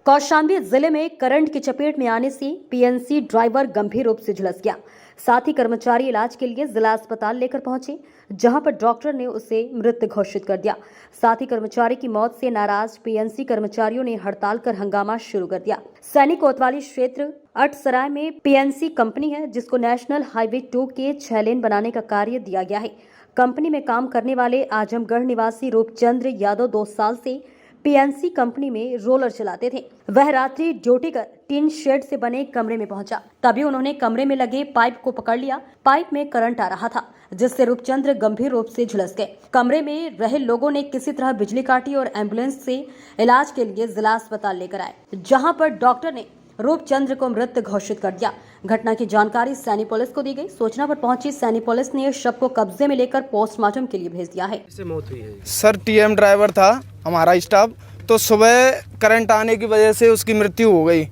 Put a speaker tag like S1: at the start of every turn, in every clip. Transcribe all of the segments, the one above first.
S1: कौशाम्बी जिले में करंट की चपेट में आने से पीएनसी ड्राइवर गंभीर रूप से झुलस गया। साथ ही कर्मचारी इलाज के लिए जिला अस्पताल लेकर पहुंचे, जहां पर डॉक्टर ने उसे मृत घोषित कर दिया। साथ ही कर्मचारी की मौत से नाराज पीएनसी कर्मचारियों ने हड़ताल कर हंगामा शुरू कर दिया। सैनिक कोतवाली क्षेत्र अटसराय में पीएनसी कंपनी है, जिसको नेशनल हाईवे 2 के 6 लेन बनाने का कार्य दिया गया है। कंपनी में काम करने वाले आजमगढ़ निवासी रूपचंद्र यादव 2 साल से पीएनसी कंपनी में रोलर चलाते थे। वह रात्रि ड्यूटी कर टीन शेड से बने कमरे में पहुंचा। तभी उन्होंने कमरे में लगे पाइप को पकड़ लिया। पाइप में करंट आ रहा था, जिससे रूपचंद्र गंभीर रूप से झुलस गए। कमरे में रहे लोगों ने किसी तरह बिजली काटी और एम्बुलेंस से इलाज के लिए जिला अस्पताल लेकर आए, जहां पर डॉक्टर ने रूपचंद्र को मृत घोषित कर दिया। घटना की जानकारी सैनिक पुलिस को दी गई। सूचना पर पहुंची सैनिक पुलिस ने शव को कब्जे में लेकर पोस्टमार्टम के लिए भेज दिया है।
S2: मौत हुई है
S3: सर, टीएम ड्राइवर था हमारा स्टाफ, तो सुबह करंट आने की वजह से उसकी मृत्यु हो गई।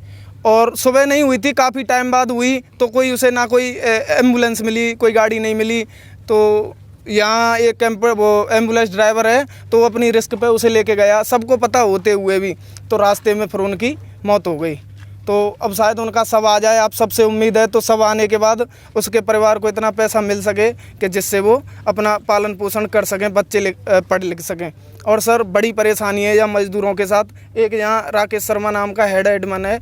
S3: और सुबह नहीं हुई थी, काफ़ी टाइम बाद हुई, तो कोई उसे ना कोई एम्बुलेंस मिली, कोई गाड़ी नहीं मिली। तो यहाँ एक एम्बुलेंस ड्राइवर है, तो वो अपनी रिस्क पे उसे लेके गया, सबको पता होते हुए भी। तो रास्ते में फिर उनकी मौत हो गई। तो अब शायद उनका शव आ जाए, आप सबसे उम्मीद है। तो शव आने के बाद उसके परिवार को इतना पैसा मिल सके कि जिससे वो अपना पालन पोषण कर सकें, बच्चे पढ़ लिख सकें। और सर, बड़ी परेशानी है यहाँ मजदूरों के साथ। एक यहाँ राकेश शर्मा नाम का हेड एडमन है,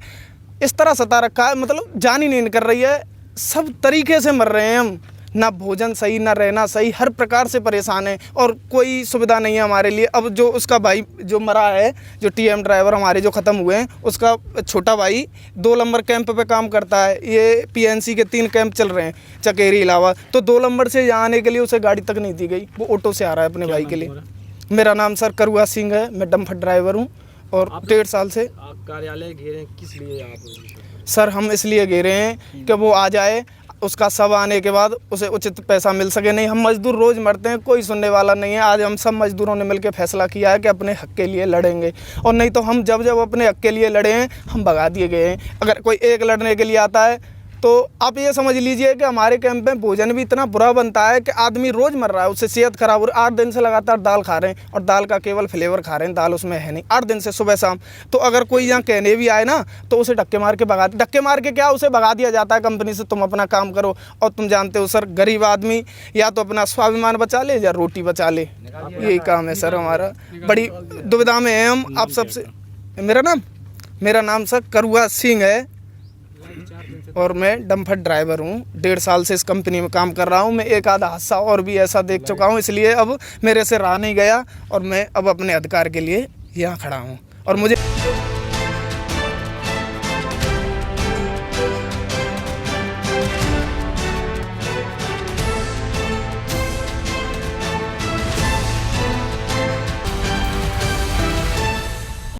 S3: इस तरह सता रखा है, मतलब जान ही नहीं कर रही है। सब तरीके से मर रहे हैं हम, ना भोजन सही, ना रहना सही, हर प्रकार से परेशान है और कोई सुविधा नहीं है हमारे लिए। अब जो उसका भाई जो मरा है, जो टीएम ड्राइवर हमारे जो ख़त्म हुए हैं, उसका छोटा भाई 2 नंबर कैंप पे काम करता है। ये पीएनसी के 3 कैंप चल रहे हैं चकेरी इलावा, तो 2 नंबर से यहाँ आने के लिए उसे गाड़ी तक नहीं दी गई। वो ऑटो से आ रहा है अपने भाई के लिए। मेरा नाम सर करुआ सिंह है, मैं डम्फर ड्राइवर हूँ और 1.5 साल से
S2: कार्यालय घेरे। किस लिए आप?
S3: सर, हम इसलिए घेरे हैं कि वो आ जाए, उसका शव आने के बाद उसे उचित पैसा मिल सके। नहीं, हम मजदूर रोज़ मरते हैं, कोई सुनने वाला नहीं है। आज हम सब मजदूरों ने मिलकर फैसला किया है कि अपने हक के लिए लड़ेंगे, और नहीं तो हम जब अपने हक के लिए लड़े हैं, हम भगा दिए गए हैं। अगर कोई एक लड़ने के लिए आता है तो आप ये समझ लीजिए कि हमारे कैंप में भोजन भी इतना बुरा बनता है कि आदमी रोज़ मर रहा है, उससे सेहत खराब हो रही है। 8 दिन से लगातार दाल खा रहे हैं, और दाल का केवल फ्लेवर खा रहे हैं, दाल उसमें है नहीं 8 दिन से सुबह शाम। तो अगर कोई यहाँ कहने भी आए ना, तो उसे धक्के मार के क्या उसे भगा दिया जाता है कंपनी से। तुम अपना काम करो। और तुम जानते हो सर, गरीब आदमी या तो अपना स्वाभिमान बचा ले या रोटी बचा ले, यही काम है सर हमारा। बड़ी दुविधा में है हम आप सबसे। मेरा नाम सर करुआ सिंह है और मैं डम्फर ड्राइवर हूँ। 1.5 साल से इस कंपनी में काम कर रहा हूँ। मैं एक आधा हादसा और भी ऐसा देख चुका हूँ, इसलिए अब मेरे से रहा नहीं गया और मैं अब अपने अधिकार के लिए यहाँ खड़ा हूँ। और मुझे